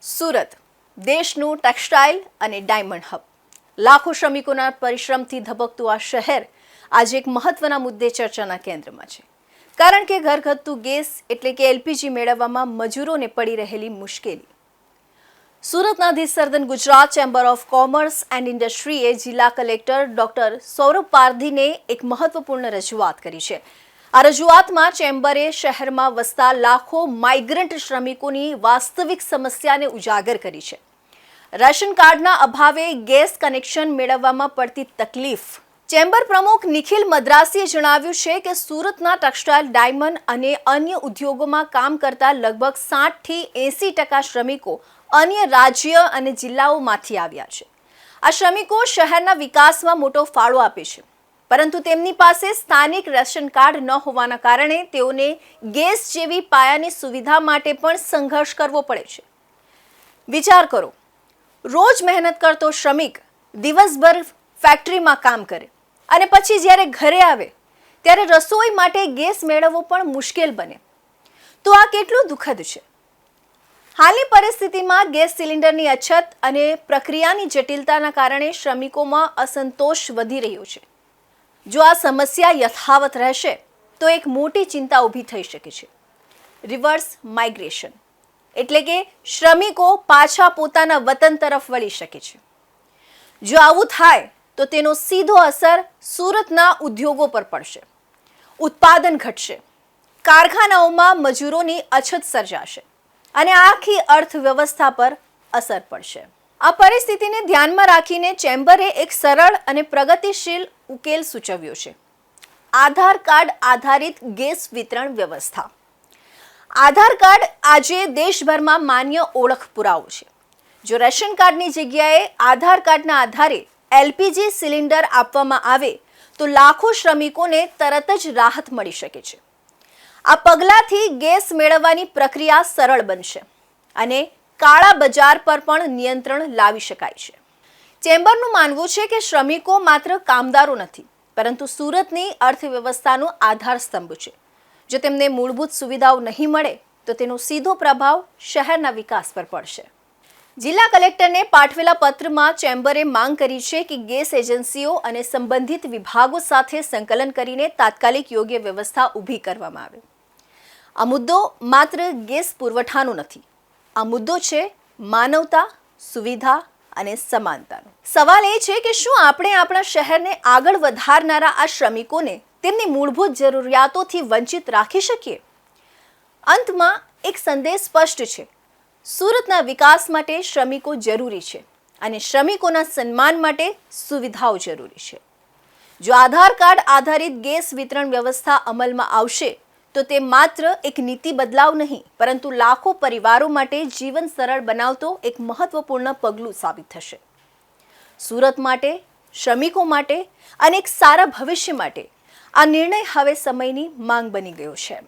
સુરત દેશનું ટેક્સટાઇલ અને diamond hub, લાખો શ્રમિકોના પરિશ્રમથી ધબકતું આ શહેર આજે એક મહત્વના મુદ્દે ચર્ચાના કેન્દ્રમાં છે. કારણ કે ઘરગથ્થુ ગેસ એટલે કે એલપીજી મેળવવામાં મજૂરોને પડી રહેલી મુશ્કેલી. સુરતના the southern Gujarat chamber of commerce and ઇન્ડસ્ટ્રીએ જિલ્લા કલેક્ટર ડોક્ટર સૌરભ પારધીને એક મહત્વપૂર્ણ રજૂઆત કરી છે. આ રજૂઆતમાં ચેમ્બરે શહેરમાં વસતા લાખો માઇગ્રન્ટ શ્રમિકોની વાસ્તવિક સમસ્યાને ઉજાગર કરી છે. રેશન કાર્ડના અભાવે ગેસ કનેક્શન મેળવવામાં પડતી તકલીફ. ચેમ્બર પ્રમુખ નિખિલ મદ્રાસીએ જણાવ્યું છે કે સુરતના ટેક્સટાઇલ, ડાયમંડ અને અન્ય ઉદ્યોગોમાં કામ કરતા લગભગ 60% થી 80% શ્રમિકો અન્ય રાજ્ય અને જિલ્લાઓમાંથી આવ્યા છે. આ શ્રમિકો શહેરના વિકાસમાં મોટો ફાળો આપે છે, પરંતુ તેમની પાસે સ્થાનિક રેશન કાર્ડ ન હોવાના કારણે તેઓને ગેસ જેવી પાયાની સુવિધા માટે પણ સંઘર્ષ કરવો પડે છે. વિચાર કરો, રોજ મહેનત કરતો શ્રમિક દિવસભર ફેક્ટરીમાં કામ કરે અને પછી જ્યારે ઘરે આવે ત્યારે રસોઈ માટે ગેસ મેળવવો પણ મુશ્કેલ બને. તો આ કેટલું દુઃખદ છે. હાલની પરિસ્થિતિમાં ગેસ સિલિન્ડરની અછત અને પ્રક્રિયાની જટિલતાના કારણે શ્રમિકોમાં અસંતોષ વધી રહ્યો છે. જો આ સમસ્યા યથાવત રહેશે તો એક મોટી ચિંતા ઊભી થઈ શકે છે. રિવર્સ માઇગ્રેશન એટલે કે શ્રમિકો પાછા પોતાના વતન તરફ વળી શકે છે. જો આવું થાય તો તેનો સીધો અસર સુરતના ઉદ્યોગો પર પડશે. ઉત્પાદન ઘટશે, કારખાનાઓમાં મજૂરોની અછત સર્જાશે અને આખી અર્થવ્યવસ્થા પર અસર પડશે. આ પરિસ્થિતિને ધ્યાનમાં રાખીને ચેમ્બરે એક સરળ અને પ્રગતિશીલ ઉકેલ સૂચવ્યો છે: આધાર કાર્ડ આધારિત ગેસ વિતરણ વ્યવસ્થા. આધાર કાર્ડ આજે દેશભરમાં માન્ય ઓળખ પુરાવો છે. જો રેશન કાર્ડની જગ્યાએ આધાર કાર્ડના આધારે એલપીજી સિલિન્ડર આપવામાં આવે તો લાખો શ્રમિકોને તરત જ રાહત મળી શકે છે. આ પગલાંથી ગેસ મેળવવાની પ્રક્રિયા સરળ બનશે અને કાળા બજાર પર પણ નિયંત્રણ લાવી શકાય છે. ચેમ્બરનું માનવું છે કે શ્રમિકો માત્ર કામદારો નથી, પરંતુ સુરતની અર્થવ્યવસ્થાનો આધાર સ્તંભ છે. જો તેમને મૂળભૂત સુવિધાઓ નહીં મળે તો તેનો સીધો પ્રભાવ શહેરના વિકાસ પર પડશે. જિલ્લા કલેક્ટરને પાઠવેલા પત્રમાં ચેમ્બરે માંગ કરી છે કે ગેસ એજન્સીઓ અને સંબંધિત વિભાગો સાથે સંકલન કરીને તાત્કાલિક યોગ્ય વ્યવસ્થા ઊભી કરવામાં આવે. આ મુદ્દો માત્ર ગેસ પુરવઠાનો નથી, આ મુદ્દો છે માનવતા, સુવિધા અને સમાનતાનો. સવાલ એ છે કે શું આપણે આપણા શહેરને આગળ વધારનારા આ શ્રમિકોને તેમની મૂળભૂત જરૂરિયાતોથી વંચિત રાખી શકીએ? અંતમાં એક સંદેશ સ્પષ્ટ છે: સુરતના વિકાસ માટે શ્રમિકો જરૂરી છે અને શ્રમિકોના સન્માન માટે સુવિધાઓ જરૂરી છે. જો આધાર કાર્ડ આધારિત ગેસ વિતરણ વ્યવસ્થા અમલમાં આવશે તો તે માત્ર એક નીતિ બદલાવ નહીં, પરંતુ લાખો પરિવારો માટે જીવન સરળ બનાવતો એક મહત્વપૂર્ણ પગલું સાબિત થશે. સુરત માટે, શ્રમિકો માટે અને એક સારા ભવિષ્ય માટે આ નિર્ણય હવે સમયની માંગ બની ગયો છે.